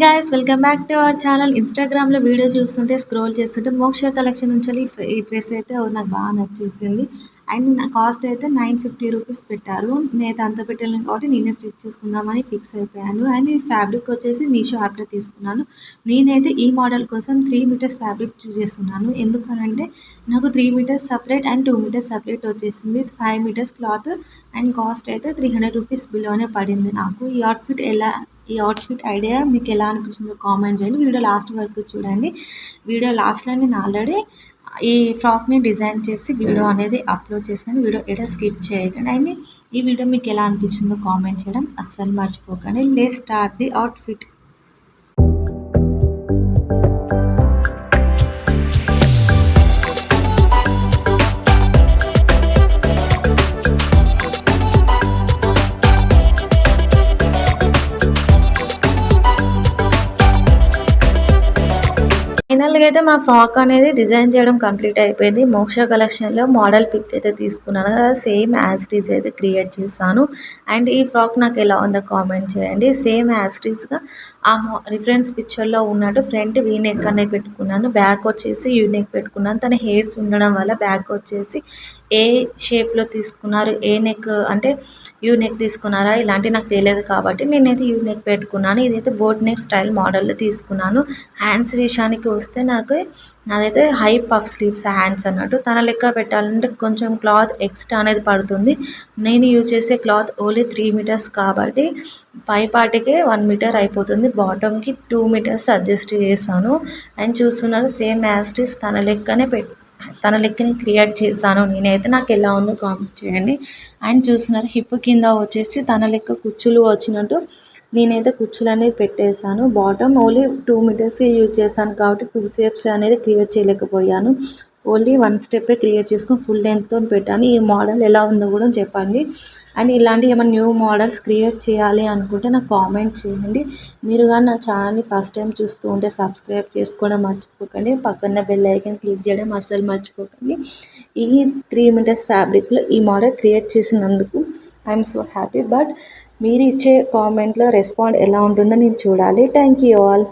Guys welcome back to our channel. ఇన్స్టాగ్రామ్లో video చూస్తుంటే scroll చేస్తుంటే మోక్ష కలెక్షన్ నుంచి ఈ డ్రెస్ అయితే నాకు బాగా నచ్చేసింది. అండ్ నా కాస్ట్ అయితే 950 రూపీస్ పెట్టారు. నేనైతే అంత పెట్టలేను కాబట్టి నేనే స్టిచ్ చేసుకుందామని ఫిక్స్ అయిపోయాను. అండ్ ఈ ఫ్యాబ్రిక్ వచ్చేసి మీషో యాప్లో తీసుకున్నాను. నేనైతే ఈ మోడల్ కోసం 3 మీటర్స్ ఫ్యాబ్రిక్ చూస్ చేస్తున్నాను. ఎందుకనంటే నాకు 3 metres separate and 2 metres separate వచ్చేసింది. 5 మీటర్స్ క్లాత్ అండ్ కాస్ట్ అయితే 300 రూపీస్ బిలోనే పడింది నాకు. ఈ అవుట్ఫిట్ ఐడియా మీకు ఎలా అనిపించిందో కామెంట్ చేయండి. వీడియో లాస్ట్ వరకు చూడండి. వీడియో లాస్ట్లో నేను ఆల్రెడీ ఈ ఫ్రాక్ని డిజైన్ చేసి వీడియో అనేది అప్లోడ్ చేశాను. వీడియో ఎక్కడ స్కిప్ చేయకండి. అండ్ ఈ వీడియో మీకు ఎలా అనిపించిందో కామెంట్ చేయడం అస్సలు మర్చిపోకండి. Let's start the outfit. ఫైనల్గా అయితే మా ఫ్రాక్ అనేది డిజైన్ చేయడం కంప్లీట్ అయిపోయింది. మోక్ష కలెక్షన్లో మోడల్ పిక్ అయితే తీసుకున్నాను కదా, సేమ్ యాజ్ టీజ్ అయితే క్రియేట్ చేశాను. అండ్ ఈ ఫ్రాక్ నాకు ఎలా ఉందో కామెంట్ చేయండి. సేమ్ యాజ్ టీజ్గా ఆ రిఫరెన్స్ పిక్చర్లో ఉన్నట్టు ఫ్రంట్ వీ నెక్ అనేది పెట్టుకున్నాను. బ్యాక్ వచ్చేసి యూ నెక్ పెట్టుకున్నాను. తన హెయిర్స్ ఉండడం వల్ల బ్యాక్ వచ్చేసి ఏ షేప్లో తీసుకున్నారు, ఏ నెక్ అంటే యూ నెక్ తీసుకున్నారా ఇలాంటివి నాకు తెలియదు కాబట్టి నేనైతే యూ నెక్ పెట్టుకున్నాను. ఇదైతే బోట్ నెక్ స్టైల్ మోడల్లో తీసుకున్నాను. హ్యాండ్స్ విషయానికి వస్తే నాదైతే హై పఫ్ స్లీవ్స్ హ్యాండ్స్ అన్నట్టు. తన లెక్క పెట్టాలంటే కొంచెం క్లాత్ ఎక్స్ట్రా అనేది పడుతుంది. నేను యూజ్ చేసే క్లాత్ ఓన్లీ 3 మీటర్స్ కాబట్టి పై పాటికే 1 మీటర్ అయిపోతుంది. బాటమ్కి 2 మీటర్స్ అడ్జస్ట్ చేశాను. అండ్ చూస్తున్నారు సేమ్ యాస్టిస్ తన లెక్కని క్రియేట్ చేశాను నేనైతే. నాకు ఎలా ఉందో కామెంట్ చేయండి. అండ్ చూస్తున్నారు హిప్ కింద వచ్చేసి తన లెక్క కుచ్చులు వచ్చినట్టు నేనైతే కుచ్చులు అనేది పెట్టేశాను. బాటమ్ ఓన్లీ 2 మీటర్స్ యూజ్ చేశాను కాబట్టి 2 షేప్స్ అనేది క్రియేట్ చేయలేకపోయాను. ఓన్లీ 1 స్టెప్పే క్రియేట్ చేసుకొని ఫుల్ లెంగ్త్తో పెట్టాను. ఈ మోడల్ ఎలా ఉందో కూడా చెప్పండి. అండ్ ఇలాంటి ఏమైనా న్యూ మోడల్స్ క్రియేట్ చేయాలి అనుకుంటే నాకు కామెంట్ చేయండి. మీరు కానీ నా ఛానల్ని ఫస్ట్ టైం చూస్తూ ఉంటే సబ్స్క్రైబ్ చేసుకోవడం మర్చిపోకండి. పక్కన బెల్ ఐకాన్ క్లిక్ చేయడం అస్సలు మర్చిపోకండి. ఈ 3 మీటర్స్ ఫ్యాబ్రిక్లో ఈ మోడల్ క్రియేట్ చేసినందుకు ఐఎమ్ సో హ్యాపీ. బట్ మీరు ఇచ్చే కామెంట్లో రెస్పాండ్ ఎలా ఉంటుందో నేను చూడాలి. Thank you all.